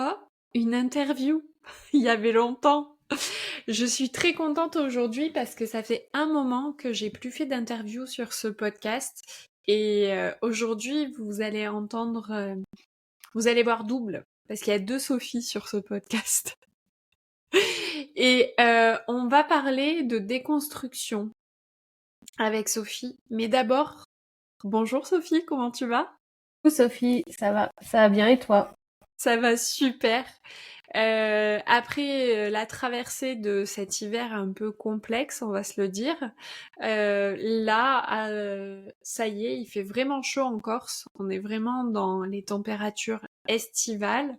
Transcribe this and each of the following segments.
Oh, une interview. Il y avait longtemps. Je suis très contente aujourd'hui parce que ça fait un moment que j'ai plus fait d'interview sur ce podcast. Et aujourd'hui, vous allez voir double parce qu'il y a deux Sophie sur ce podcast. Et on va parler de déconstruction avec Sophie. Mais d'abord, bonjour Sophie, comment tu vas? Coucou Sophie, ça va bien et toi? Ça va super. Après la traversée de cet hiver un peu complexe, on va se le dire, là, ça y est, il fait vraiment chaud en Corse. On est vraiment dans les températures estivales.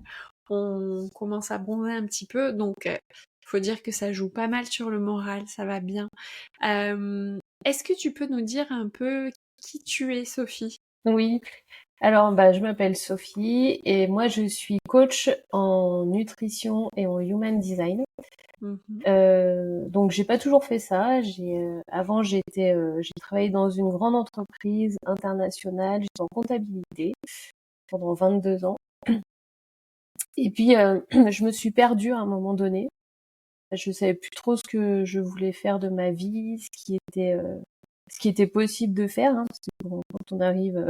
On commence à bronzer un petit peu, donc il faut dire que ça joue pas mal sur le moral, ça va bien. Est-ce que tu peux nous dire un peu qui tu es, Sophie? Oui, alors je m'appelle Sophie et moi je suis coach en nutrition et en human design. Mhm. Donc j'ai pas toujours fait ça. Avant j'ai travaillé dans une grande entreprise internationale, j'étais en comptabilité pendant 22 ans. Et puis je me suis perdue à un moment donné. Je savais plus trop ce que je voulais faire de ma vie, ce qui était possible de faire, hein, parce que bon, quand on arrive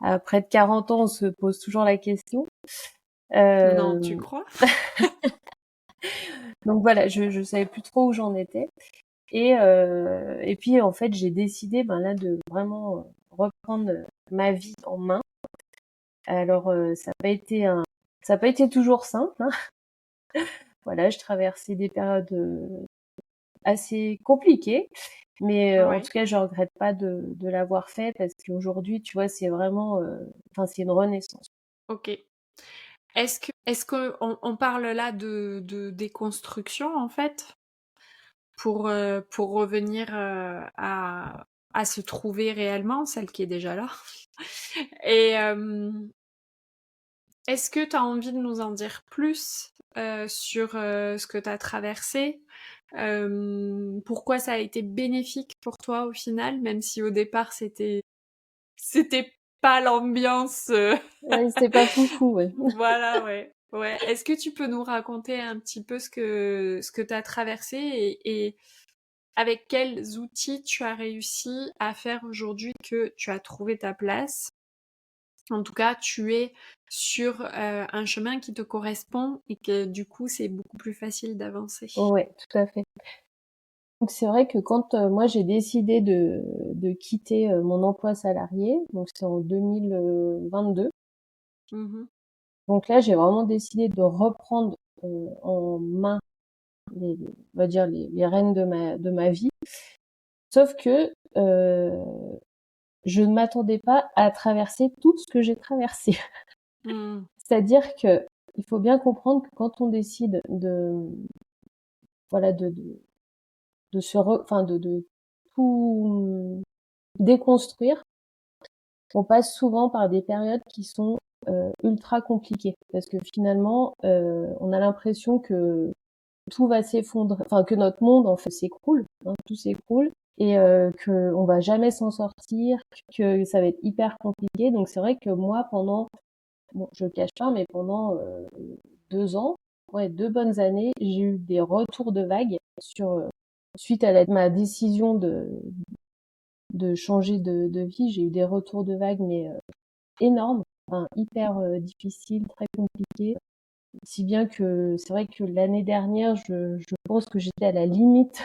à près de 40 ans, on se pose toujours la question. Non, tu Euh, crois? donc voilà, je savais plus trop où j'en étais. Et puis en fait, j'ai décidé là de vraiment reprendre ma vie en main. Alors ça n'a pas été toujours simple, hein. Voilà, je traversais des périodes assez compliquées, mais en Ouais. tout cas, je regrette pas de l'avoir fait parce qu'aujourd'hui, tu vois, c'est vraiment, enfin, c'est une renaissance. Ok. Est-ce que on parle là de déconstruction en fait pour revenir à se trouver réellement, celle qui est déjà là. Et est-ce que tu as envie de nous en dire plus sur ce que tu as traversé? Pourquoi ça a été bénéfique pour toi au final, même si au départ c'était pas l'ambiance. Ouais, c'est pas foufou, ouais. Voilà, ouais. Ouais. Est-ce que tu peux nous raconter un petit peu ce que tu as traversé et avec quels outils tu as réussi à faire aujourd'hui que tu as trouvé ta place? En tout cas, tu es sur un chemin qui te correspond et que du coup, c'est beaucoup plus facile d'avancer. Ouais, tout à fait. Donc c'est vrai que quand moi j'ai décidé de quitter mon emploi salarié, donc c'est en 2022. Mhm. Donc là j'ai vraiment décidé de reprendre en main on va dire les rênes de ma vie. Sauf que je ne m'attendais pas à traverser tout ce que j'ai traversé. Mm. C'est-à-dire que il faut bien comprendre que quand on décide de voilà de se enfin de tout déconstruire, on passe souvent par des périodes qui sont ultra compliquées parce que finalement on a l'impression que tout va s'effondrer, enfin que notre monde en fait s'écroule, hein, tout s'écroule et que on va jamais s'en sortir, que ça va être hyper compliqué. Donc c'est vrai que moi pendant, bon je cache pas, mais pendant 2 ans, ouais 2 bonnes années, j'ai eu des retours de vagues sur suite à ma décision de changer de vie, j'ai eu des retours de vagues mais énormes, enfin hyper difficiles, très compliqués. Si bien que c'est vrai que l'année dernière, je pense que j'étais à la limite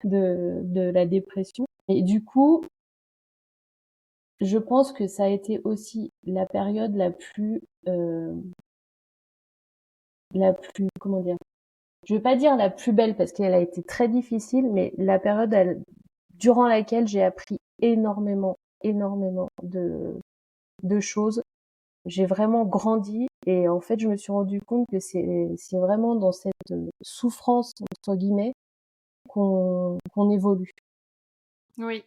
de la dépression. Et du coup, je pense que ça a été aussi la période comment dire, je vais pas dire la plus belle parce qu'elle a été très difficile, mais la période durant laquelle j'ai appris énormément, énormément de choses. J'ai vraiment grandi et en fait, je me suis rendu compte que c'est vraiment dans cette souffrance entre guillemets qu'on évolue. Oui,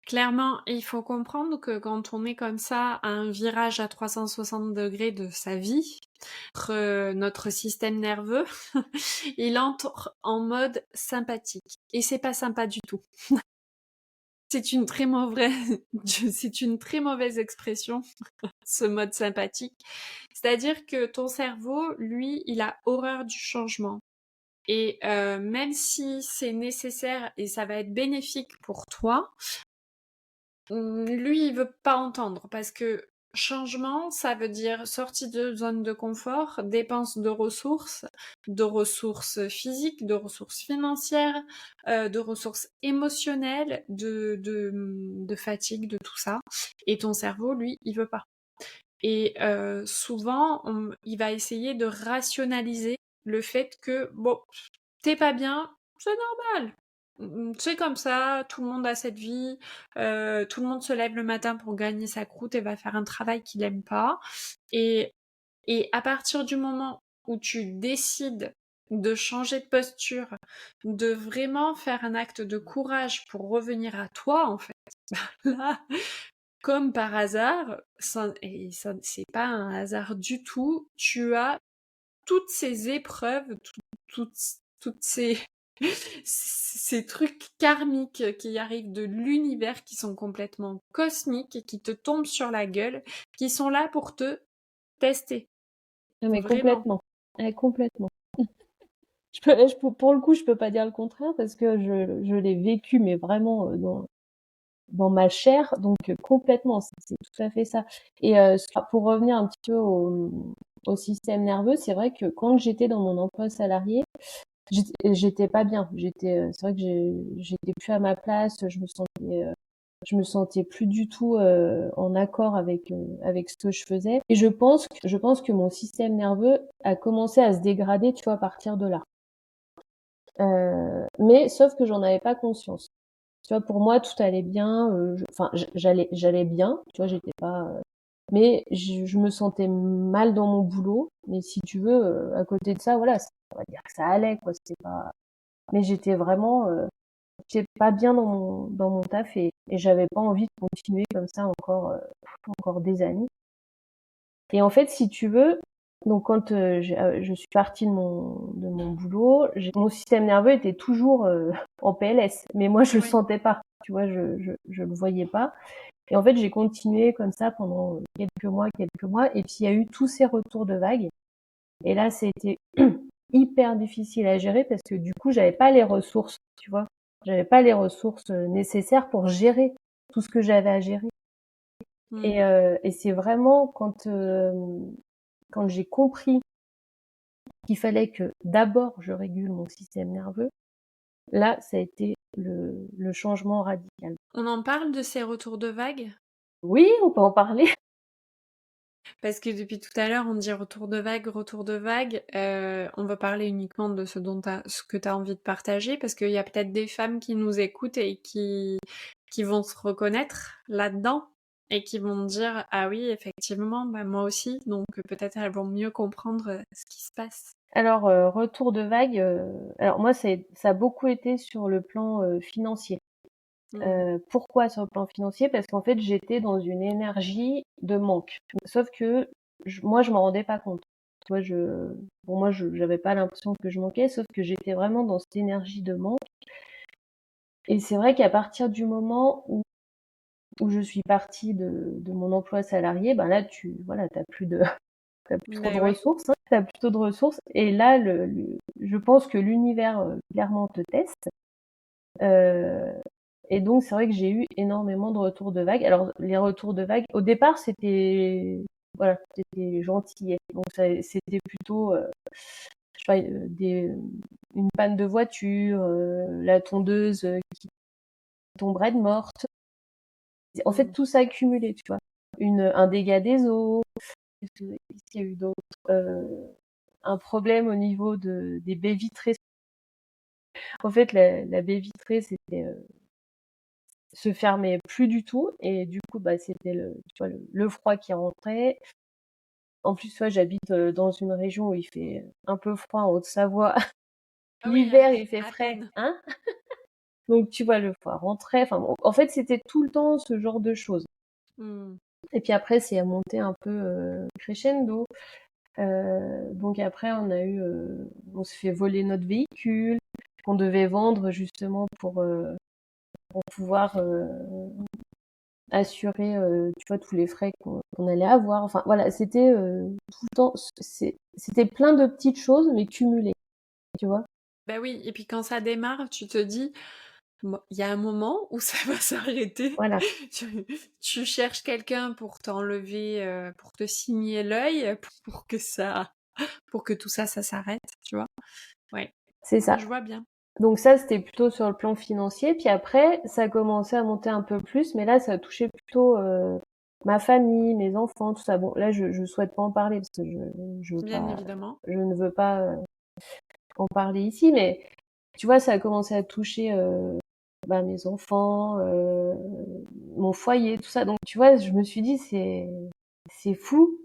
clairement, il faut comprendre que quand on est comme ça à un virage à 360 degrés de sa vie, notre système nerveux, il entre en mode sympathique. Et c'est pas sympa du tout. c'est une très mauvaise, c'est une très mauvaise expression, ce mode sympathique. C'est-à-dire que ton cerveau, lui, il a horreur du changement. Et même si c'est nécessaire et ça va être bénéfique pour toi, lui, il veut pas entendre parce que changement, ça veut dire sortie de zone de confort, dépense de ressources physiques, de ressources financières, de ressources émotionnelles, de fatigue, de tout ça. Et ton cerveau, lui, il veut pas. Et souvent, il va essayer de rationaliser le fait que, bon, t'es pas bien, c'est normal. C'est comme ça, tout le monde a cette vie, tout le monde se lève le matin pour gagner sa croûte et va faire un travail qu'il aime pas. Et, et à partir du moment où tu décides de changer de posture, de vraiment faire un acte de courage pour revenir à toi, en fait, là, comme par hasard, et ça, c'est pas un hasard du tout, tu as toutes ces épreuves, toutes ces trucs karmiques qui arrivent de l'univers, qui sont complètement cosmiques et qui te tombent sur la gueule, qui sont là pour te tester. Non, mais Vraiment. complètement. Complètement. Pour le coup, je peux pas dire le contraire parce que je l'ai vécu, mais vraiment dans ma chair, donc complètement, c'est tout à fait ça. Et pour revenir un petit peu au système nerveux, c'est vrai que quand j'étais dans mon emploi salarié, j'étais pas bien. C'est vrai que j'étais plus à ma place. Je me sentais plus du tout en accord avec ce que je faisais. Et je pense que mon système nerveux a commencé à se dégrader, tu vois, à partir de là. Mais sauf que j'en avais pas conscience. Tu vois, pour moi, tout allait bien. J'allais bien. Tu vois, j'étais pas. Mais je me sentais mal dans mon boulot. Mais si tu veux, à côté de ça, voilà, on va dire que ça allait, quoi. C'était pas. Mais j'étais pas bien dans mon taf et j'avais pas envie de continuer comme ça encore des années. Et en fait, si tu veux, donc quand je suis partie de mon boulot, mon système nerveux était toujours en PLS, mais moi je le Oui. sentais pas, tu vois, je le voyais pas. Et en fait, j'ai continué comme ça pendant quelques mois, et puis il y a eu tous ces retours de vagues. Et là, c'était hyper difficile à gérer parce que du coup, j'avais pas les ressources, tu vois, j'avais pas les ressources nécessaires pour gérer tout ce que j'avais à gérer. Et c'est vraiment quand j'ai compris qu'il fallait que d'abord je régule mon système nerveux, là, ça a été le changement radical. On en parle de ces retours de vagues? Oui, on peut en parler. Parce que depuis tout à l'heure, on dit retour de vague, retour de vague. On va parler uniquement de ce que tu as envie de partager, parce qu'il y a peut-être des femmes qui nous écoutent et qui vont se reconnaître là-dedans et qui vont dire ah oui, effectivement, bah, moi aussi. Donc peut-être elles vont mieux comprendre ce qui se passe. Alors, retour de vague, alors moi, ça a beaucoup été sur le plan financier. Pourquoi sur le plan financier? Parce qu'en fait, j'étais dans une énergie de manque. Sauf que moi, je m'en rendais pas compte. Tu vois, pour moi, j'avais pas l'impression que je manquais, sauf que j'étais vraiment dans cette énergie de manque. Et c'est vrai qu'à partir du moment où je suis partie de mon emploi salarié, ben là, t'as plus t'as plus trop de Ben ouais. ressources, hein, t'as plutôt de ressources. Et là, je pense que l'univers clairement te teste. Euh, et donc, c'est vrai que j'ai eu énormément de retours de vagues. Alors, les retours de vagues, au départ, c'était gentillet. Donc, c'était plutôt, je sais pas, une panne de voiture, la tondeuse qui tomberait de morte. En fait, tout ça accumulé, tu vois. Un dégât des eaux. Qu'est-ce qu'il y a eu d'autre? Un problème au niveau des baies vitrées. En fait, la baie vitrée, se fermait plus du tout et du coup, bah, c'était tu vois, le froid qui rentrait. En plus, toi, j'habite dans une région où il fait un peu froid en Haute-Savoie. Ah oui, L'hiver, il fait à frais, peine. hein? Donc, tu vois, le froid rentrait. Enfin, bon, en fait, c'était tout le temps ce genre de choses. Hmm. Et puis après, c'est à monter un peu crescendo. Donc après, on s'est fait voler notre véhicule qu'on devait vendre justement pour pouvoir assurer, tu vois, tous les frais qu'on allait avoir. Enfin voilà, c'était tout le temps, c'était plein de petites choses, mais cumulées, tu vois. Bah oui, et puis quand ça démarre, tu te dis, il y a un moment où ça va s'arrêter. Voilà, Tu cherches quelqu'un pour t'enlever, pour te signer l'œil, pour que tout ça, ça s'arrête, tu vois. Ouais, c'est ça. je vois bien. Donc ça, c'était plutôt sur le plan financier. Puis après, ça a commencé à monter un peu plus, mais là, ça a touché plutôt ma famille, mes enfants, tout ça. Bon, là, je souhaite pas en parler parce que Bien évidemment. je ne veux pas en parler ici, mais tu vois, ça a commencé à toucher mes enfants, mon foyer, tout ça. Donc tu vois, je me suis dit c'est fou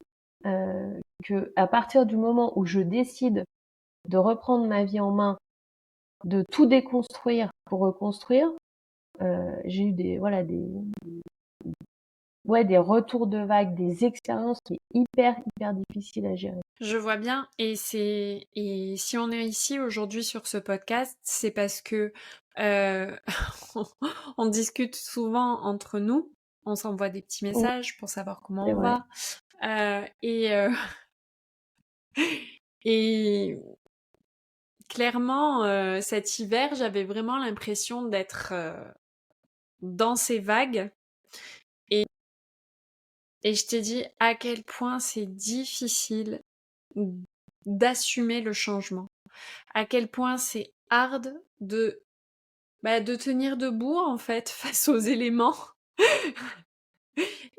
que à partir du moment où je décide de reprendre ma vie en main, de tout déconstruire pour reconstruire, j'ai eu des retours de vagues, des expériences qui est hyper difficiles à gérer. Je vois bien, et si on est ici aujourd'hui sur ce podcast, c'est parce que on, on discute souvent entre nous, on s'envoie des petits Oui, messages pour savoir comment c'est on vrai. va, et clairement, cet hiver, j'avais vraiment l'impression d'être dans ces vagues, et je t'ai dit à quel point c'est difficile d'assumer le changement, à quel point c'est hard de tenir debout en fait face aux éléments.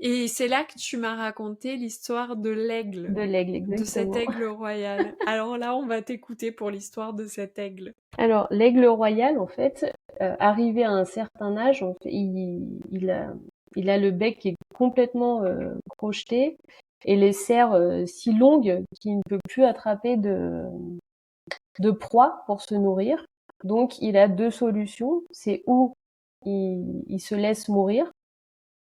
Et c'est là que tu m'as raconté l'histoire de l'aigle, De l'aigle, de cet exactement. aigle royal. Alors là, on va t'écouter pour l'histoire de cet aigle. Alors, l'aigle royal, en fait, arrivé à un certain âge, il a le bec qui est complètement crocheté et les serres si longues qu'il ne peut plus attraper de proie pour se nourrir. Donc, il a deux solutions. C'est ou il se laisse mourir,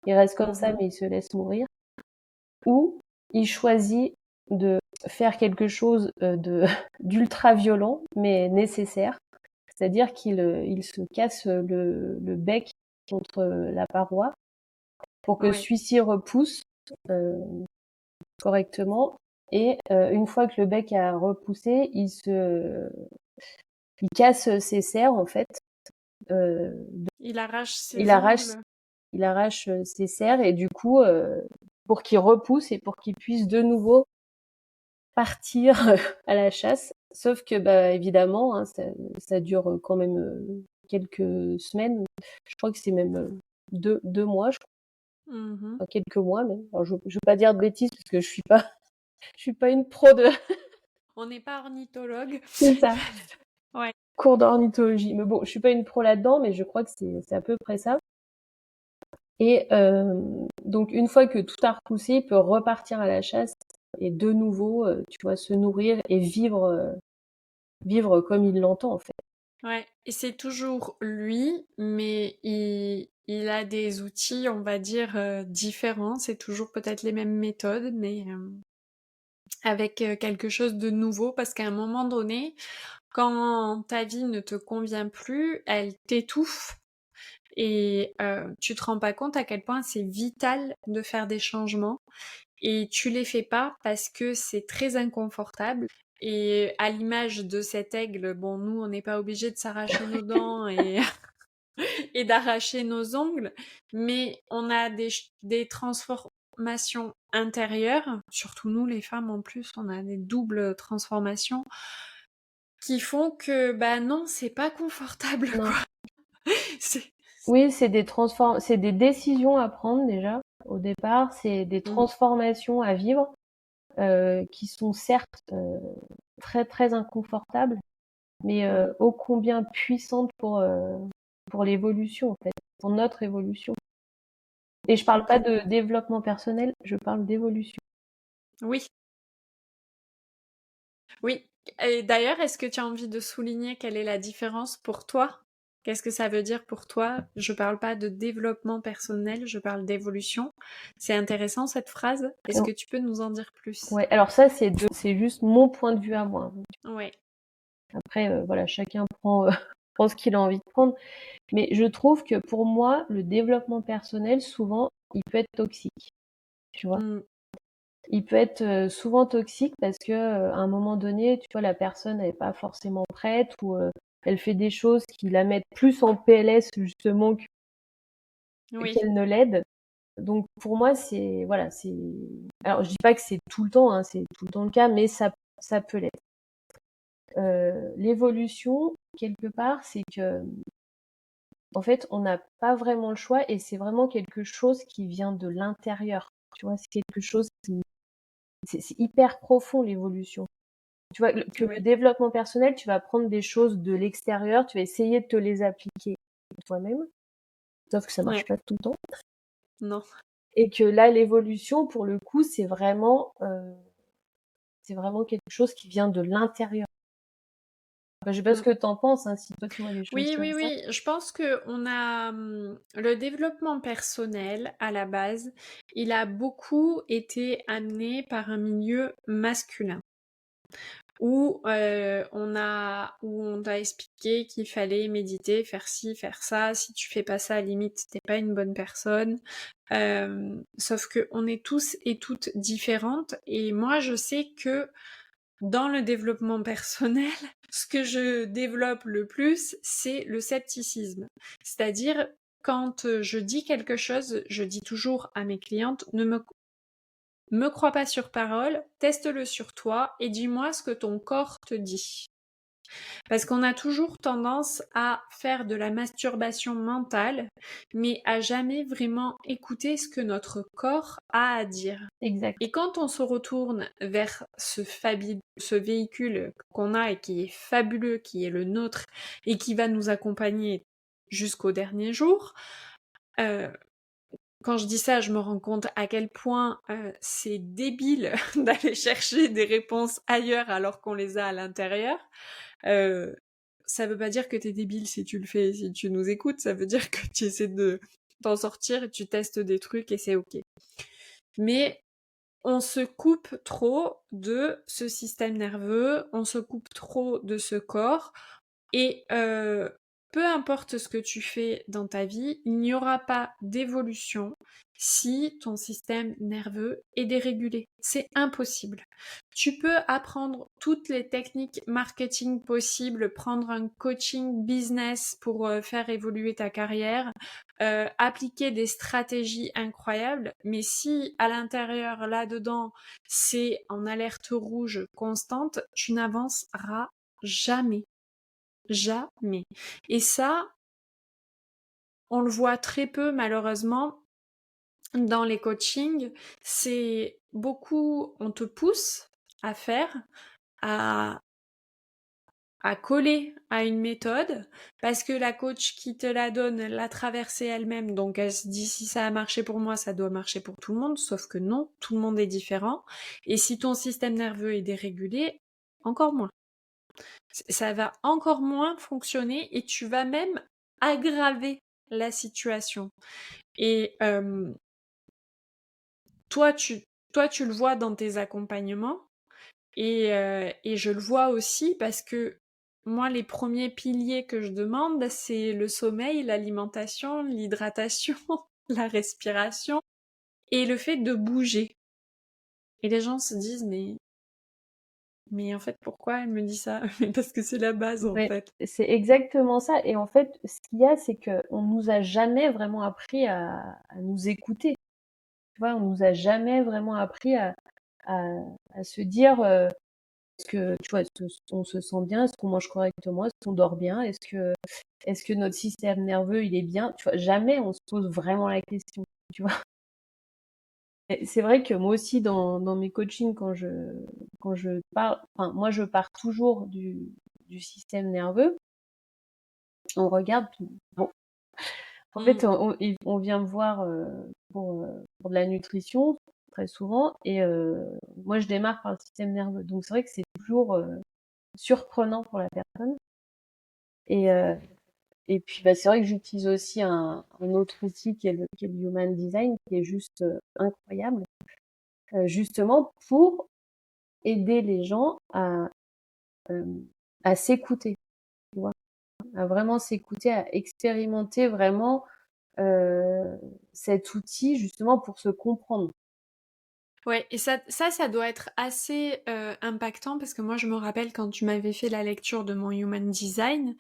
il reste comme ça, Mhm. mais il se laisse mourir, ou il choisit de faire quelque chose d'ultra violent, mais nécessaire. C'est-à-dire qu'il se casse le bec contre la paroi pour que Ouais, celui-ci repousse euh, correctement. Et une fois que le bec a repoussé, il casse ses serres en fait. Euh, il arrache il ses arrache, ongles. il arrache ses serres et du coup, pour qu'il repousse et pour qu'il puisse de nouveau partir à la chasse. Sauf que, bah, évidemment, hein, ça dure quand même quelques semaines. Je crois que c'est même deux mois, Mhm. enfin, quelques mois même. Alors, je veux pas dire de bêtises parce que je suis pas une pro de. On n'est pas ornithologue. C'est ça. Ouais. Cours d'ornithologie. Mais bon, je suis pas une pro là-dedans, mais je crois que c'est à peu près ça. Et donc une fois que tout a repoussé, il peut repartir à la chasse et de nouveau, tu vois, se nourrir et vivre comme il l'entend en fait. Ouais, et c'est toujours lui, mais il a des outils, on va dire, différents. C'est toujours peut-être les mêmes méthodes, mais avec quelque chose de nouveau, parce qu'à un moment donné, quand ta vie ne te convient plus, elle t'étouffe, et tu te rends pas compte à quel point c'est vital de faire des changements, et tu les fais pas parce que c'est très inconfortable. Et à l'image de cet aigle, bon, nous, on n'est pas obligé de s'arracher nos dents et d'arracher nos ongles, mais on a des transformations intérieures, surtout nous les femmes en plus, on a des doubles transformations qui font que, bah non, c'est pas confortable, Non. quoi. C'est... Oui, c'est des décisions à prendre déjà au départ, c'est des Mm. transformations à vivre qui sont certes très inconfortables, mais Mm. ô combien puissantes pour l'évolution en fait, pour notre évolution. Et je parle pas de développement personnel, je parle d'évolution. Oui, oui. Et d'ailleurs, est-ce que tu as envie de souligner quelle est la différence pour toi? Qu'est-ce que ça veut dire pour toi? Je parle pas de développement personnel, je parle d'évolution. C'est intéressant cette phrase. Est-ce que tu peux nous en dire plus? Ouais, alors ça c'est juste mon point de vue à moi. Ouais. Après voilà, chacun prend pense qu'il a envie de prendre. Mais je trouve que pour moi, le développement personnel, souvent, il peut être toxique, tu vois. Mm. Il peut être souvent toxique parce que à un moment donné, tu vois, la personne n'est pas forcément prête ou elle fait des choses qui la mettent plus en PLS justement Oui, qu'elle ne l'aide. Donc pour moi, c'est voilà, c'est. Alors je dis pas que c'est tout le temps, hein, c'est tout le temps le cas, mais ça peut l'être. L'évolution quelque part, c'est que en fait, on n'a pas vraiment le choix et c'est vraiment quelque chose qui vient de l'intérieur. Tu vois, c'est quelque chose qui c'est hyper profond l'évolution. Tu vois, que le oui, développement personnel, tu vas prendre des choses de l'extérieur, tu vas essayer de te les appliquer toi-même, sauf que ça marche ouais, pas tout le temps. non. Et que là, l'évolution, pour le coup, c'est vraiment quelque chose qui vient de l'intérieur. Enfin, je sais pas ce Mm. que t'en penses, hein, si toi tu vois des choses Oui, comme oui, ça. oui. Je pense que le développement personnel à la base, il a beaucoup été amené par un milieu masculin où on t'a expliqué qu'il fallait méditer, faire ci, faire ça. Si tu fais pas ça, à la limite, t'es pas une bonne personne. Sauf que on est tous et toutes différentes. Et moi, je sais que dans le développement personnel, ce que je développe le plus, c'est le scepticisme. C'est-à-dire, quand je dis quelque chose, je dis toujours à mes clientes, ne me crois pas sur parole, teste-le sur toi et dis-moi ce que ton corps te dit. Parce qu'on a toujours tendance à faire de la masturbation mentale, mais à jamais vraiment écouter ce que notre corps a à dire. Exact. Et quand on se retourne vers ce véhicule qu'on a et qui est fabuleux, qui est le nôtre et qui va nous accompagner jusqu'au dernier jour, euh, quand je dis ça, je me rends compte à quel point c'est débile d'aller chercher des réponses ailleurs alors qu'on les a à l'intérieur. Euh, Ça veut pas dire que t'es débile si tu le fais, si tu nous écoutes, ça veut dire que tu essaies de t'en sortir et tu testes des trucs et c'est ok. Mais on se coupe trop de ce système nerveux, on se coupe trop de ce corps, et peu importe ce que tu fais dans ta vie, il n'y aura pas d'évolution si ton système nerveux est dérégulé. C'est impossible. Tu peux apprendre toutes les techniques marketing possibles, prendre un coaching business pour faire évoluer ta carrière, appliquer des stratégies incroyables, mais si à l'intérieur, là-dedans, c'est en alerte rouge constante, tu n'avanceras jamais. Jamais. Et ça, on le voit très peu malheureusement dans les coachings. C'est beaucoup, on te pousse à faire, à, à coller à une méthode, parce que la coach qui te la donne l'a traversée elle-même, donc elle se dit si ça a marché pour moi, ça doit marcher pour tout le monde, sauf que non, tout le monde est différent. Et si ton système nerveux est dérégulé, encore moins. Ça va encore moins fonctionner et tu vas même aggraver la situation. Et toi, toi, tu le vois dans tes accompagnements et je le vois aussi parce que moi, les premiers piliers que je demande, c'est le sommeil, l'alimentation, l'hydratation, la respiration et le fait de bouger. Et les gens se disent, mais en fait, pourquoi elle me dit ça? Mais parce que c'est la base, en Ouais, fait. c'est exactement ça. Et en fait, ce qu'il y a, c'est que on nous a jamais vraiment appris à nous écouter. Tu vois, on nous a jamais vraiment appris à, à se dire est-ce que tu vois, est-ce qu'on se sent bien, est-ce qu'on mange correctement, est-ce qu'on dort bien, est-ce que notre système nerveux il est bien. Tu vois, jamais on se pose vraiment la question. Tu vois. Et c'est vrai que moi aussi dans mes coachings quand je parle, enfin moi je pars toujours du système nerveux. On regarde tout. Bon, en fait, Mm. on vient me voir pour de la nutrition très souvent, et moi je démarre par le système nerveux. Donc c'est vrai que c'est toujours surprenant pour la personne. Et, euh, et puis bah, c'est vrai que j'utilise aussi un autre outil qui est le Human Design, qui est juste incroyable, justement pour aider les gens euh, à s'écouter. Tu vois. à vraiment s'écouter, à expérimenter vraiment cet outil justement pour se comprendre. Ouais, et ça doit être assez impactant parce que moi, je me rappelle quand tu m'avais fait la lecture de mon Human Design,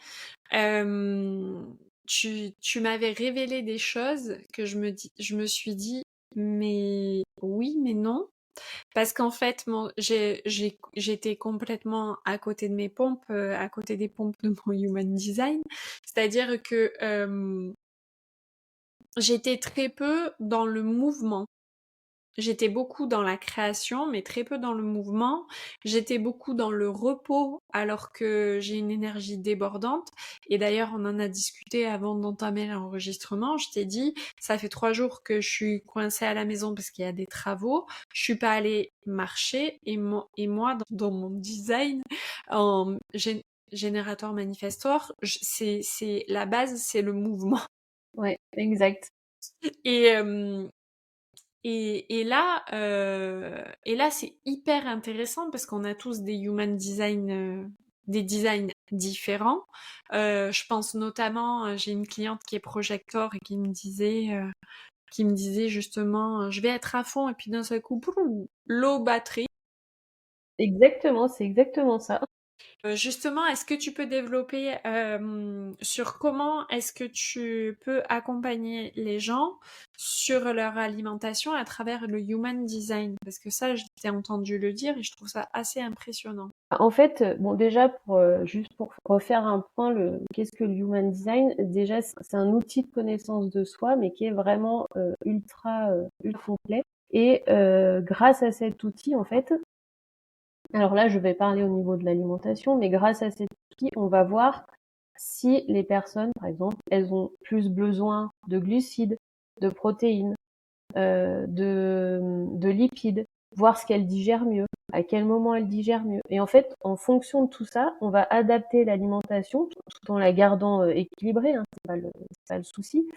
euh, tu m'avais révélé des choses que je me suis dit, mais oui, mais non. Parce qu'en fait, j'étais complètement à côté de mes pompes, à côté des pompes de mon Human Design. C'est-à-dire que j'étais très peu dans le mouvement. J'étais beaucoup dans la création, mais très peu dans le mouvement. J'étais beaucoup dans le repos, alors que j'ai une énergie débordante. Et d'ailleurs, on en a discuté avant d'entamer l'enregistrement. Je t'ai dit, ça fait 3 jours que je suis coincée à la maison parce qu'il y a des travaux. Je suis pas allée marcher. Et moi, dans mon design, en générateur manifestor, c'est la base, c'est le mouvement. Ouais, exact. Et, et là, c'est hyper intéressant parce qu'on a tous des human design, des designs différents. Je pense notamment, j'ai une cliente qui est projector et qui me disait justement, je vais être à fond et puis d'un seul coup, boum, low batterie. Exactement, c'est exactement ça. Justement, est-ce que tu peux développer sur comment est-ce que tu peux accompagner les gens sur leur alimentation à travers le human design? Parce que ça, je t'ai entendu le dire et je trouve ça assez impressionnant. En fait, bon déjà pour juste pour refaire un point, qu'est-ce que le human design? Déjà, c'est un outil de connaissance de soi, mais qui est vraiment ultra complet. Et grâce à cet outil, en fait, alors là, je vais parler au niveau de l'alimentation, mais grâce à cet outil, on va voir si les personnes, par exemple, elles ont plus besoin de glucides, de protéines, de lipides, voir ce qu'elles digèrent mieux, à quel moment elles digèrent mieux. Et en fait, en fonction de tout ça, on va adapter l'alimentation tout en la gardant équilibrée, hein, c'est pas le souci,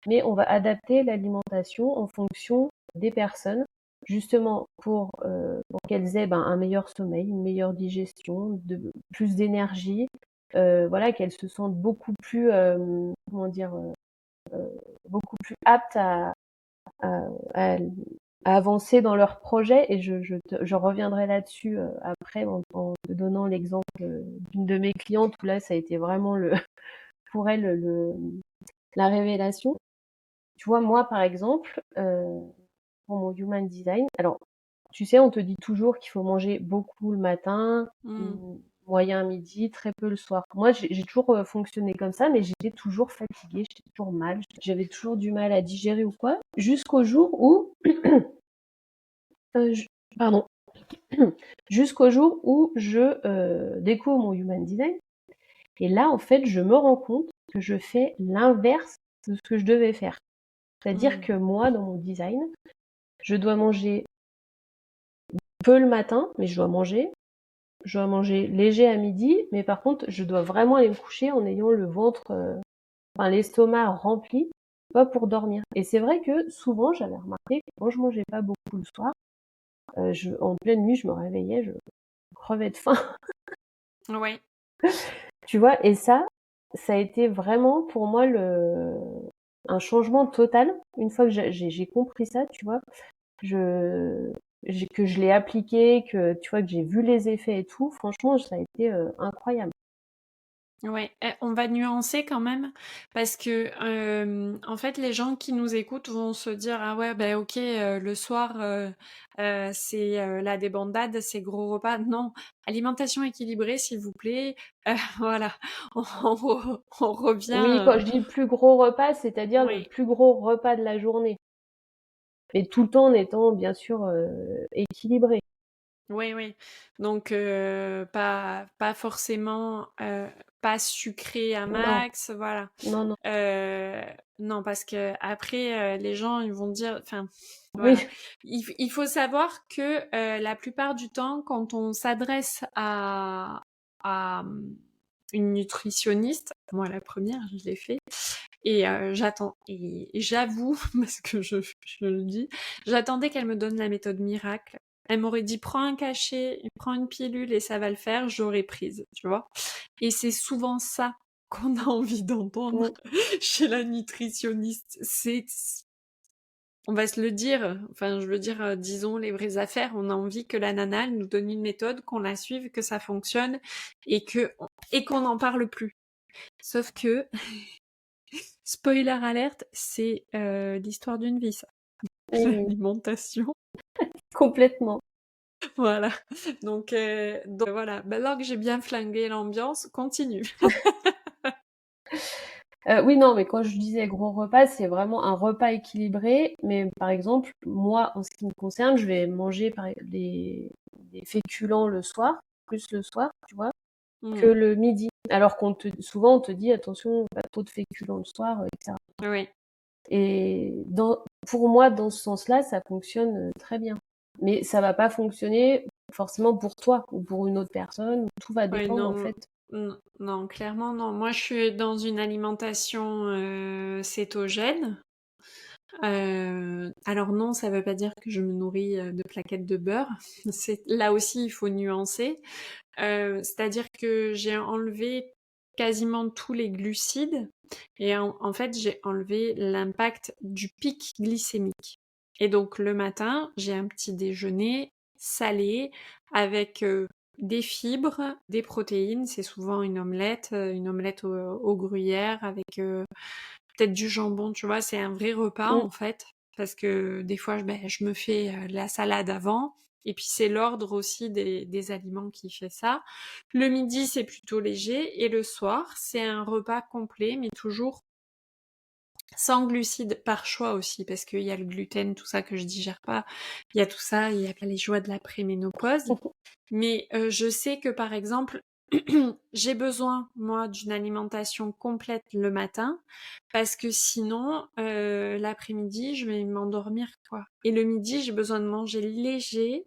mais on va adapter l'alimentation en fonction des personnes, justement pour qu'elles aient un meilleur sommeil, une meilleure digestion, plus d'énergie, voilà, qu'elles se sentent beaucoup plus, comment dire, beaucoup plus aptes à, à, à avancer dans leur projet. Et je reviendrai là-dessus après en te donnant l'exemple d'une de mes clientes où là, ça a été vraiment pour elle la révélation. Tu vois, moi, par exemple, pour mon human design, alors, tu sais, on te dit toujours qu'il faut manger beaucoup le matin, Hmm. moyen à midi, très peu le soir. Moi, j'ai toujours fonctionné comme ça, mais j'étais toujours fatiguée, j'étais toujours mal, j'avais toujours du mal à digérer ou quoi, jusqu'au jour où, euh, je- pardon, jusqu'au jour où je découvre mon human design. Et là, en fait, je me rends compte que je fais l'inverse de ce que je devais faire. C'est-à-dire Hmm. que moi, dans mon design, je dois manger peu le matin, mais je dois manger. Je dois manger léger à midi, mais par contre, je dois vraiment aller me coucher en ayant le ventre, enfin l'estomac rempli, pas pour dormir. Et c'est vrai que souvent, j'avais remarqué que quand je mangeais pas beaucoup le soir, en pleine nuit, je me réveillais, je crevais de faim, Ouais. tu vois. Et ça a été vraiment pour moi un changement total. Une fois que j'ai compris ça, tu vois, je que je l'ai appliqué, que tu vois que j'ai vu les effets et tout, franchement, ça a été incroyable. Ouais, on va nuancer quand même parce que en fait les gens qui nous écoutent vont se dire ah ouais ben ok le soir c'est la débandade, c'est gros repas. Non, alimentation équilibrée s'il vous plaît. Voilà, on revient. Oui, quand je dis le plus gros repas, c'est-à-dire le Oui. plus gros repas de la journée. Mais tout le temps en étant bien sûr équilibré. Oui, oui. Donc, pas forcément, pas sucré à Non, max, voilà. non, non. Euh, non, parce que après, les gens, ils vont dire, enfin, voilà. Oui, Il faut savoir que la plupart du temps, quand on s'adresse à une nutritionniste, moi la première, je l'ai fait, et j'attends, et j'avoue, parce que je le dis, j'attendais qu'elle me donne la méthode miracle. Elle m'aurait dit prends un cachet, prends une pilule et ça va le faire, j'aurais prise, tu vois. Et c'est souvent ça. qu'on a envie d'entendre chez la nutritionniste. On va se le dire, enfin je veux dire, disons les vraies affaires, on a envie que la nana elle nous donne une méthode, qu'on la suive, que ça fonctionne et qu'on n'en parle plus. Sauf que, spoiler alerte, c'est l'histoire d'une vie ça, Oui, oui, l'alimentation. complètement. Voilà. Donc voilà, maintenant que j'ai bien flingué l'ambiance, continue. Oui, non, mais quand je disais gros repas, c'est vraiment un repas équilibré. Mais par exemple, moi, en ce qui me concerne, je vais manger des féculents le soir, plus le soir, tu vois, que Mmh. le midi. Alors souvent on te dit attention, pas trop de féculents le soir, etc. Oui. Et pour moi, dans ce sens-là, ça fonctionne très bien. Mais ça va pas fonctionner forcément pour toi ou pour une autre personne. Tout va Oui, dépendre en non, fait. non, clairement non. Moi, je suis dans une alimentation cétogène. Alors non, ça veut pas dire que je me nourris de plaquettes de beurre. Là aussi, il faut nuancer. C'est-à-dire que j'ai enlevé quasiment tous les glucides et en fait, j'ai enlevé l'impact du pic glycémique. Et donc le matin, j'ai un petit déjeuner salé avec des fibres, des protéines. C'est souvent une omelette au gruyère avec peut-être du jambon, tu vois. C'est un vrai repas Mm. en fait. Parce que des fois, je me fais la salade avant. Et puis c'est l'ordre aussi des aliments qui fait ça. Le midi, c'est plutôt léger. Et le soir, c'est un repas complet, mais toujours sans glucides par choix aussi, parce qu'il y a le gluten, tout ça que je digère pas. Il y a tout ça, il y a pas les joies de la préménopause. Mais je sais que par exemple, j'ai besoin, moi, d'une alimentation complète le matin, parce que sinon, l'après-midi, je vais m'endormir, quoi. Et le midi, j'ai besoin de manger léger,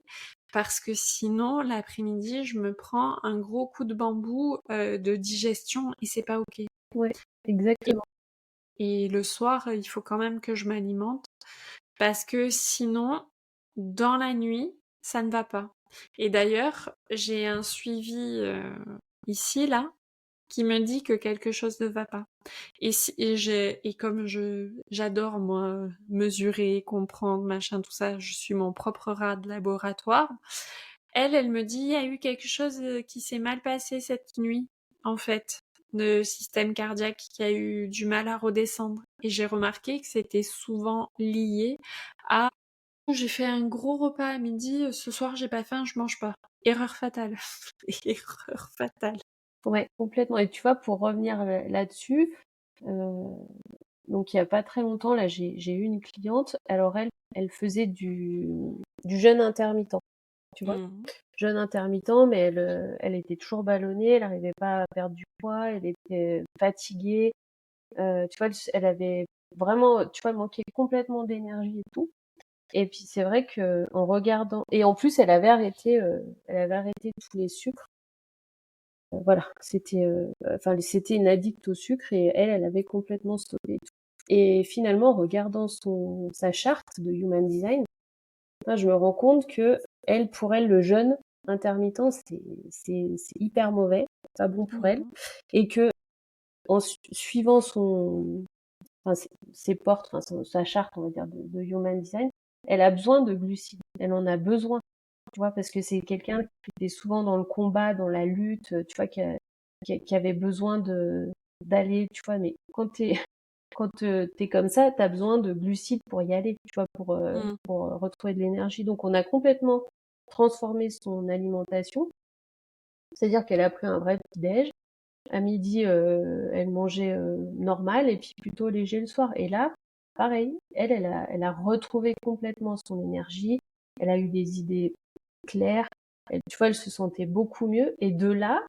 parce que sinon, l'après-midi, je me prends un gros coup de bambou de digestion, et c'est pas OK. Ouais, Et, exactement. et le soir, il faut quand même que je m'alimente, parce que sinon, dans la nuit, ça ne va pas. Et d'ailleurs, j'ai un suivi ici, là, qui me dit que quelque chose ne va pas. Et comme j'adore, moi, mesurer, comprendre, machin, tout ça, je suis mon propre rat de laboratoire. Elle me dit, il y a eu quelque chose qui s'est mal passé cette nuit, en fait. Le système cardiaque qui a eu du mal à redescendre. Et j'ai remarqué que c'était souvent lié à j'ai fait un gros repas à midi, ce soir j'ai pas faim, je mange pas. Erreur fatale. Erreur fatale. Ouais, complètement. Et tu vois, pour revenir là-dessus, euh, donc il y a pas très longtemps, là, j'ai eu une cliente. Alors elle faisait du jeûne intermittent, tu vois. Mmh. Jeûne intermittent, mais elle était toujours ballonnée, elle n'arrivait pas à perdre du poids, elle était fatiguée. Tu vois, elle avait vraiment, tu vois, elle manquait complètement d'énergie et tout. Et puis c'est vrai que en regardant, et en plus elle avait arrêté tous les sucres. Voilà, enfin c'était une addict au sucre et elle avait complètement stoppé tout. Et finalement, en regardant sa charte de Human Design, enfin, je me rends compte que pour elle, le jeûne intermittent, c'est hyper mauvais, pas bon pour elle, Mmh. et que suivant enfin, ses portes, enfin, sa charte, on va dire, de Human Design, elle a besoin de glucides, elle en a besoin, tu vois, parce que c'est quelqu'un qui était souvent dans le combat, dans la lutte, tu vois, qui avait besoin d'aller, tu vois, mais quand t'es comme ça, t'as besoin de glucides pour y aller, tu vois, Mmh. pour retrouver de l'énergie. Donc on a complètement transformé son alimentation, c'est-à-dire qu'elle a pris un vrai petit-déj. À midi, elle mangeait normal et puis plutôt léger le soir. Et là, pareil, elle a retrouvé complètement son énergie. Elle a eu des idées claires. Tu vois, elle se sentait beaucoup mieux. Et de là,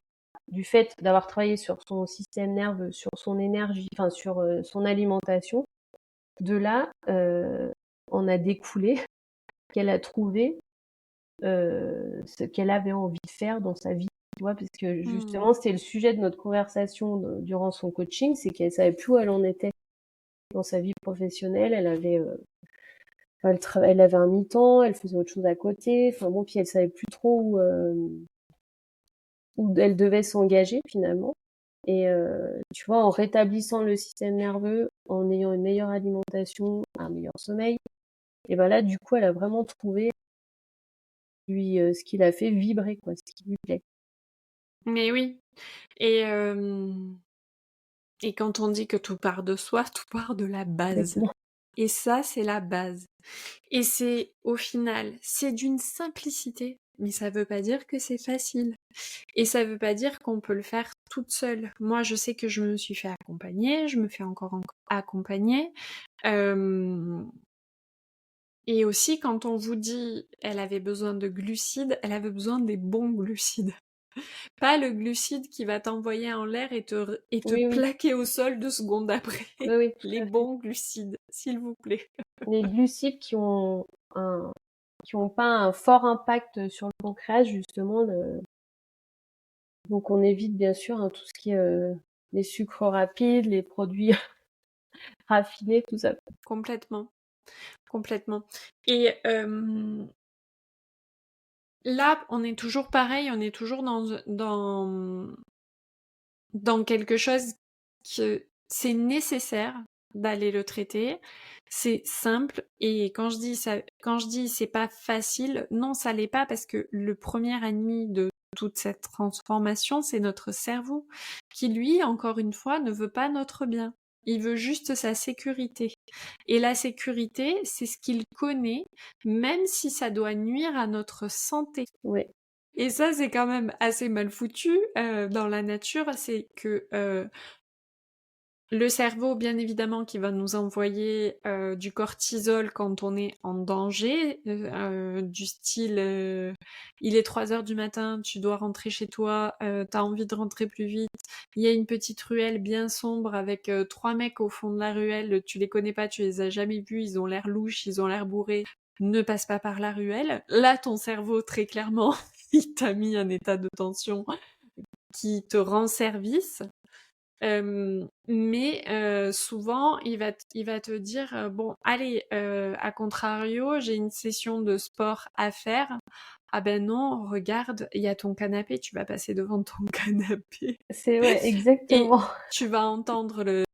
du fait d'avoir travaillé sur son système nerveux, sur son énergie, enfin sur son alimentation, de là, on a découlé qu'elle a trouvé ce qu'elle avait envie de faire dans sa vie. Tu vois, parce que Mmh. justement, c'était le sujet de notre conversation durant son coaching, c'est qu'elle savait plus où elle en était dans sa vie professionnelle. Elle avait un mi-temps, elle faisait autre chose à côté. Enfin bon, puis elle savait plus trop où elle devait s'engager finalement. Et tu vois, en rétablissant le système nerveux, en ayant une meilleure alimentation, un meilleur sommeil, et ben là, du coup, elle a vraiment trouvé lui ce qui l'a fait vibrer, quoi, ce qui lui plaît. Mais oui. Et, et quand on dit que tout part de soi, tout part de la base. Complètement. Et ça, c'est la base. Et c'est, au final, c'est d'une simplicité, mais ça veut pas dire que c'est facile. Et ça veut pas dire qu'on peut le faire toute seule. Moi, je sais que je me suis fait accompagner, je me fais encore accompagner. Et aussi, quand on vous dit elle avait besoin de glucides, elle avait besoin des bons glucides. Pas le glucide qui va t'envoyer en l'air et te Oui, oui. plaquer au sol 2 secondes après. Oui, oui, tout Les à fait. bons glucides, s'il vous plaît. Les glucides qui ont pas un fort impact sur le pancréas, justement, donc on évite bien sûr, hein, tout ce qui est, les sucres rapides, les produits raffinés, tout ça. Complètement. Complètement. Et là, on est toujours pareil, on est toujours dans quelque chose que c'est nécessaire d'aller le traiter. C'est simple et quand je dis c'est pas facile, non, ça l'est pas parce que le premier ennemi de toute cette transformation, c'est notre cerveau qui lui, encore une fois, ne veut pas notre bien. Il veut juste sa sécurité. Et la sécurité, c'est ce qu'il connaît, même si ça doit nuire à notre santé. Ouais. Et ça, c'est quand même assez mal foutu dans la nature, c'est que le cerveau, bien évidemment, qui va nous envoyer du cortisol quand on est en danger, du style il est 3 heures du matin, tu dois rentrer chez toi, t'as envie de rentrer plus vite, il y a une petite ruelle bien sombre avec 3 mecs au fond de la ruelle, tu les connais pas, tu les as jamais vus, ils ont l'air louches, ils ont l'air bourrés, ne passe pas par la ruelle. Là, ton cerveau, très clairement, il t'a mis un état de tension qui te rend service. Mais souvent, il va te dire bon, allez, à contrario, j'ai une session de sport à faire. Ah ben non, regarde, il y a ton canapé, tu vas passer devant ton canapé C'est ouais, et exactement. tu vas entendre le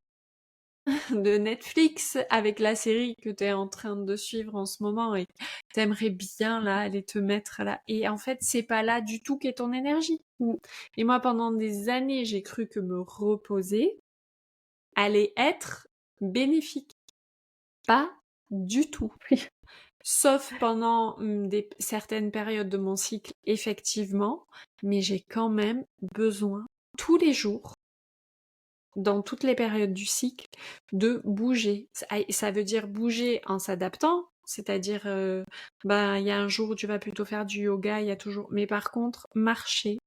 de Netflix avec la série que tu es en train de suivre en ce moment et t'aimerais bien là aller te mettre là. Et en fait, c'est pas là du tout qu'est ton énergie. Mmh. Et moi, pendant des années, j'ai cru que me reposer allait être bénéfique. Pas du tout. Oui. Sauf pendant certaines périodes de mon cycle, effectivement, mais j'ai quand même besoin tous les jours, dans toutes les périodes du cycle, de bouger. Ça veut dire bouger en s'adaptant, c'est-à-dire, ben, il y a un jour où tu vas plutôt faire du yoga, il y a toujours... Mais par contre, marcher,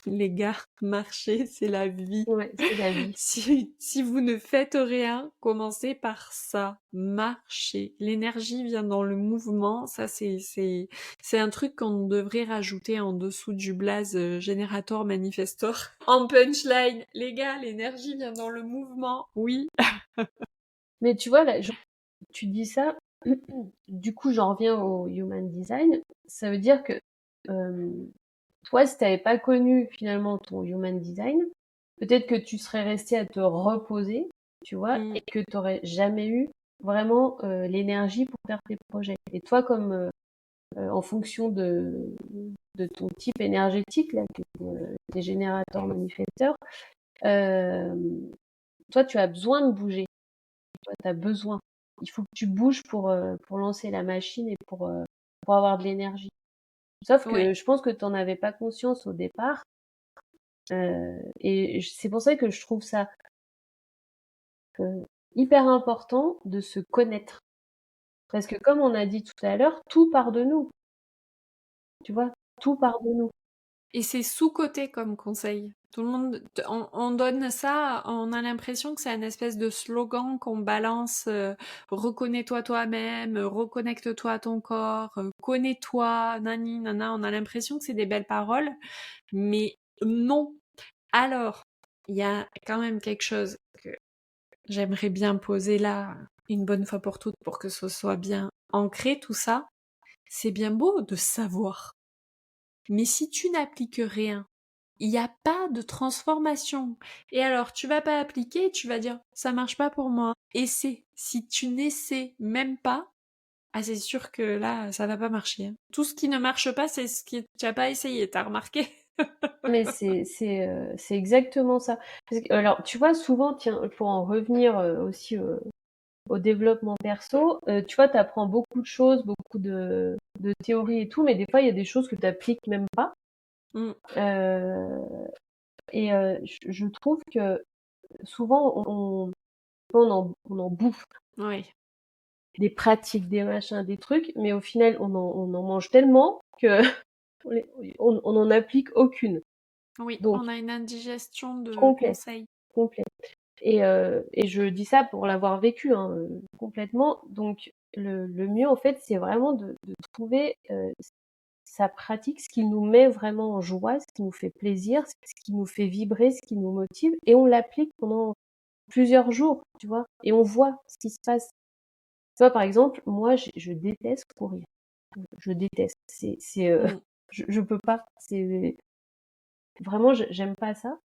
les gars, marcher, c'est la vie. Ouais, c'est la vie. Si vous ne faites rien, commencez par ça. Marcher. L'énergie vient dans le mouvement. Ça, c'est un truc qu'on devrait rajouter en dessous du blaze Generator Manifestor. En punchline. Les gars, l'énergie vient dans le mouvement. Oui. Mais tu vois, là, tu dis ça, du coup, j'en reviens au human design. Ça veut dire que toi, si t'avais pas connu finalement ton human design, peut-être que tu serais resté à te reposer, tu vois, Mm. et que t'aurais jamais eu vraiment l'énergie pour faire tes projets. Et toi, comme en fonction de ton type énergétique, là, que t'es générateur manifesteur, euh, toi, tu as besoin de bouger. Toi, tu as besoin. Il faut que tu bouges pour lancer la machine et pour avoir de l'énergie. Sauf Ouais. que je pense que tu n'en avais pas conscience au départ. Et c'est pour ça que je trouve ça hyper important de se connaître. Parce que comme on a dit tout à l'heure, tout part de nous. Tu vois, tout part de nous. Et c'est sous-coté comme conseil. Tout le monde, on donne ça, on a l'impression que c'est une espèce de slogan qu'on balance. Reconnais-toi toi-même, reconnecte-toi à ton corps, connais-toi, nani, nana. On a l'impression que c'est des belles paroles, mais non. Alors, il y a quand même quelque chose que j'aimerais bien poser là, une bonne fois pour toutes, pour que ce soit bien ancré, tout ça. C'est bien beau de savoir. Mais si tu n'appliques rien, il n'y a pas de transformation. Et alors, tu vas pas appliquer, tu vas dire, ça marche pas pour moi. Essaie. Si tu n'essaies même pas, ah, c'est sûr que là, ça va pas marcher, hein. Tout ce qui ne marche pas, c'est ce que tu as pas essayé, t'as remarqué? Mais c'est exactement ça. Parce que, alors, tu vois, souvent, tiens, pour en revenir aussi au développement perso, tu vois, tu apprends beaucoup de choses, beaucoup de théories et tout, mais des fois, il y a des choses que tu appliques même pas. Mm. Euh, je trouve que souvent, on en bouffe Oui, des pratiques, des machins, des trucs, mais au final, on en mange tellement que on en applique aucune. oui, Donc, on a une indigestion de complet, conseils. complet. Et je dis ça pour l'avoir vécu hein, complètement. Donc, le mieux, en fait, c'est vraiment de trouver sa pratique, ce qui nous met vraiment en joie, ce qui nous fait plaisir, ce qui nous fait vibrer, ce qui nous motive, et on l'applique pendant plusieurs jours, tu vois, et on voit ce qui se passe. Tu vois, par exemple, moi, je déteste courir. Je déteste. Mm. Je peux pas. C'est vraiment, j'aime pas ça.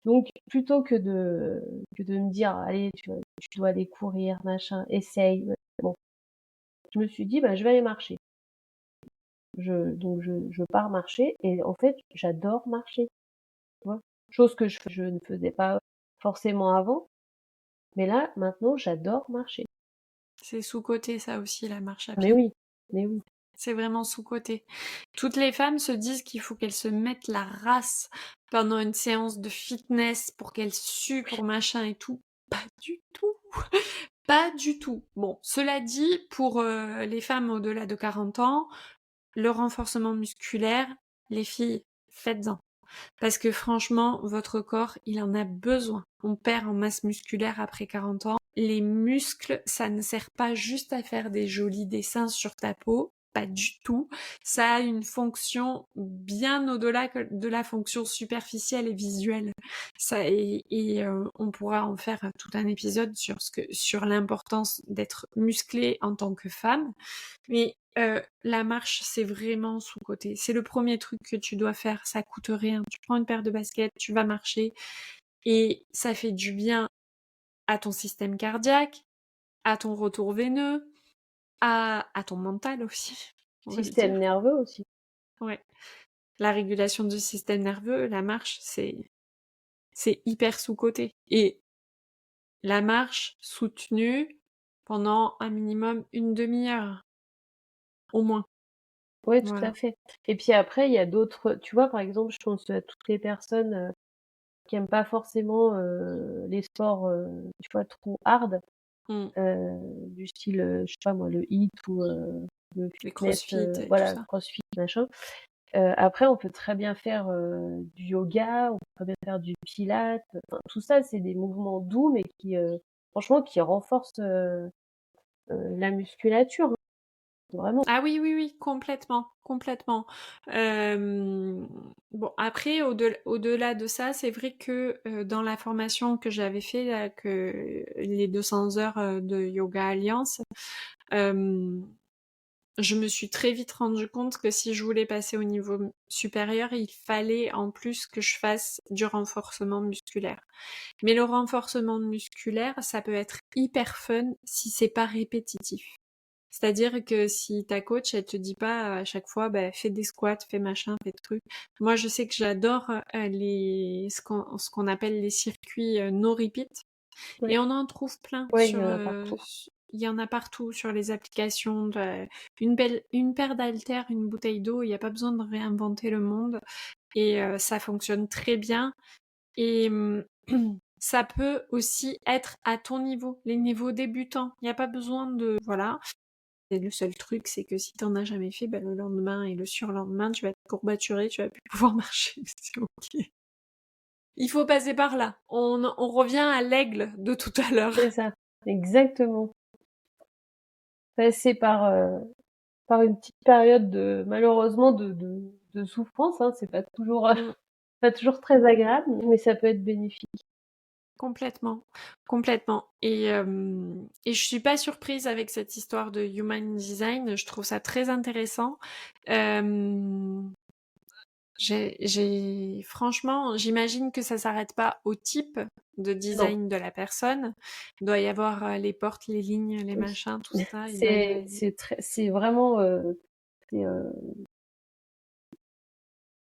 Donc, plutôt que de me dire, allez, tu dois aller courir, machin, essaye. Bon, je me suis dit, bah, je vais aller marcher. Donc, je pars marcher et en fait, j'adore marcher, tu vois. Chose que je ne faisais pas forcément avant, mais là, maintenant, j'adore marcher. C'est sous-coté, ça aussi, la marche à Mais pied. oui, mais oui. C'est vraiment sous-coté. Toutes les femmes se disent qu'il faut qu'elles se mettent la race pendant une séance de fitness pour qu'elles suent, pour machin et tout. Pas du tout. Pas du tout. Bon, cela dit, pour les femmes au-delà de 40 ans, le renforcement musculaire, les filles, faites-en. Parce que franchement, votre corps, il en a besoin. On perd en masse musculaire après 40 ans. Les muscles, ça ne sert pas juste à faire des jolis dessins sur ta peau. Pas du tout. Ça a une fonction bien au-delà de la fonction superficielle et visuelle. Ça, on pourra en faire tout un épisode sur l'importance d'être musclé en tant que femme. Mais la marche, c'est vraiment sous-coté. C'est le premier truc que tu dois faire, ça coûte rien. Tu prends une paire de baskets, tu vas marcher et ça fait du bien à ton système cardiaque, à ton retour veineux, à ton mental aussi, on va le Système dire. nerveux aussi. Ouais. La régulation du système nerveux, la marche, c'est hyper sous-coté. Et la marche soutenue pendant un minimum une demi-heure, au moins. Ouais, tout à Voilà. fait. Et puis après, il y a d'autres, tu vois, par exemple, je pense à toutes les personnes qui aiment pas forcément les sports, tu vois, trop hard, Mm. du style, je sais pas moi, le HIIT ou le Les fitness, crossfit et tout voilà, ça. crossfit, machin. Après, on peut très bien faire du yoga, on peut très bien faire du pilates. Enfin, tout ça, c'est des mouvements doux, mais qui, franchement, qui renforcent la musculature, hein, vraiment. Ah oui, oui, oui, complètement, complètement. Bon, après, au-delà de ça, c'est vrai que dans la formation que j'avais fait, là, les 200 heures de Yoga Alliance, euh, je me suis très vite rendu compte que si je voulais passer au niveau supérieur, il fallait en plus que je fasse du renforcement musculaire. Mais le renforcement musculaire, ça peut être hyper fun si c'est pas répétitif. C'est-à-dire que si ta coach, elle te dit pas à chaque fois, bah, fais des squats, fais machin, fais des trucs. Moi, je sais que j'adore ce qu'on appelle les circuits no repeat. Et Ouais, on en trouve plein ouais, il y en a partout. il y en a partout sur les applications. Une paire d'haltères, une bouteille d'eau, il n'y a pas besoin de réinventer le monde. Et ça fonctionne très bien. Et ça peut aussi être à ton niveau, les niveaux débutants. Il n'y a pas besoin de, voilà. Et le seul truc, c'est que si t'en as jamais fait, ben, le lendemain et le surlendemain, tu vas te courbaturé, tu vas plus pouvoir marcher. C'est ok. Il faut passer par là. On revient à l'aigle de tout à l'heure. C'est ça, exactement. Passer par une petite période malheureusement, de souffrance, hein, c'est pas toujours, Mm, pas toujours très agréable, mais ça peut être bénéfique. complètement, complètement. Et je suis pas surprise avec cette histoire de human design. Je trouve ça très intéressant. Euh, Franchement, j'imagine que ça s'arrête pas au type de Non, design de la personne. Il doit y avoir les portes, les lignes, les oui. machins, tout ça. Il doit y avoir... C'est vraiment, c'est,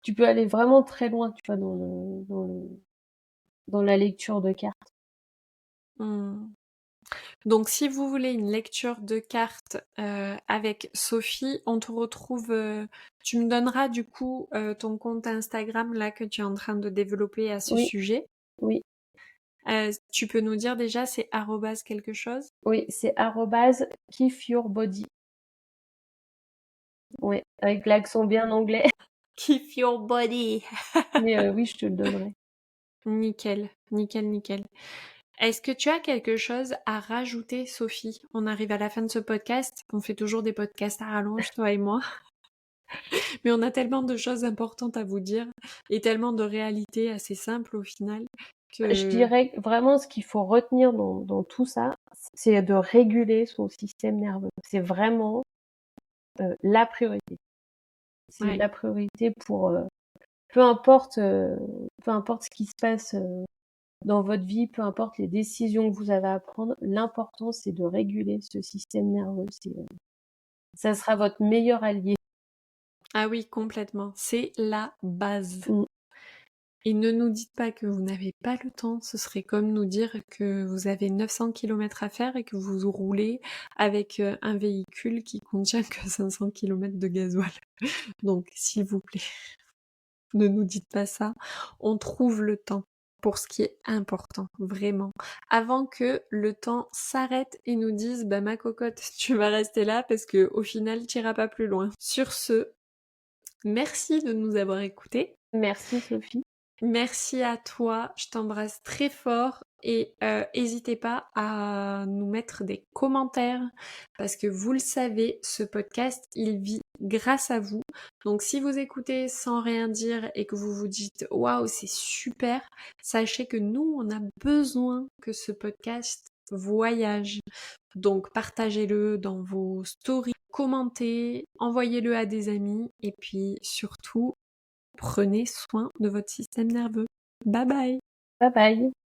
tu peux aller vraiment très loin, tu vois, dans la lecture de cartes. Hmm. Donc, si vous voulez une lecture de cartes avec Sophie, on te retrouve. Tu me donneras du coup ton compte Instagram là que tu es en train de développer à ce Oui, sujet. oui, Tu peux nous dire déjà c'est arrobase quelque chose? oui, c'est arrobase keep your body. Ouais, avec l'accent bien anglais. Keep your body. Mais oui, je te le donnerai. Nickel, nickel, nickel. Est-ce que tu as quelque chose à rajouter, Sophie? On arrive à la fin de ce podcast. On fait toujours des podcasts à rallonge, toi et moi. Mais on a tellement de choses importantes à vous dire et tellement de réalités assez simples au final Je que... dirais que vraiment ce qu'il faut retenir dans tout ça, c'est de réguler son système nerveux. C'est vraiment la priorité. C'est Ouais, la priorité pour peu importe, peu importe ce qui se passe dans votre vie, peu importe les décisions que vous avez à prendre, l'important c'est de réguler ce système nerveux. Ça sera votre meilleur allié. ah oui, complètement. C'est la base. Mm. Et ne nous dites pas que vous n'avez pas le temps. Ce serait comme nous dire que vous avez 900 kilomètres à faire et que vous roulez avec un véhicule qui contient que 500 kilomètres de gasoil. Donc, s'il vous plaît, ne nous dites pas ça. On trouve le temps pour ce qui est important, vraiment. Avant que le temps s'arrête et nous dise, bah ma cocotte, tu vas rester là parce que au final, tu iras pas plus loin. Sur ce, merci de nous avoir écoutés. Merci Sophie. Merci à toi, je t'embrasse très fort et n'hésitez pas à nous mettre des commentaires parce que vous le savez, ce podcast, il vit grâce à vous. Donc si vous écoutez sans rien dire et que vous vous dites waouh, c'est super, sachez que nous, on a besoin que ce podcast voyage. Donc partagez-le dans vos stories, commentez, envoyez-le à des amis et puis surtout, prenez soin de votre système nerveux. Bye bye! Bye bye.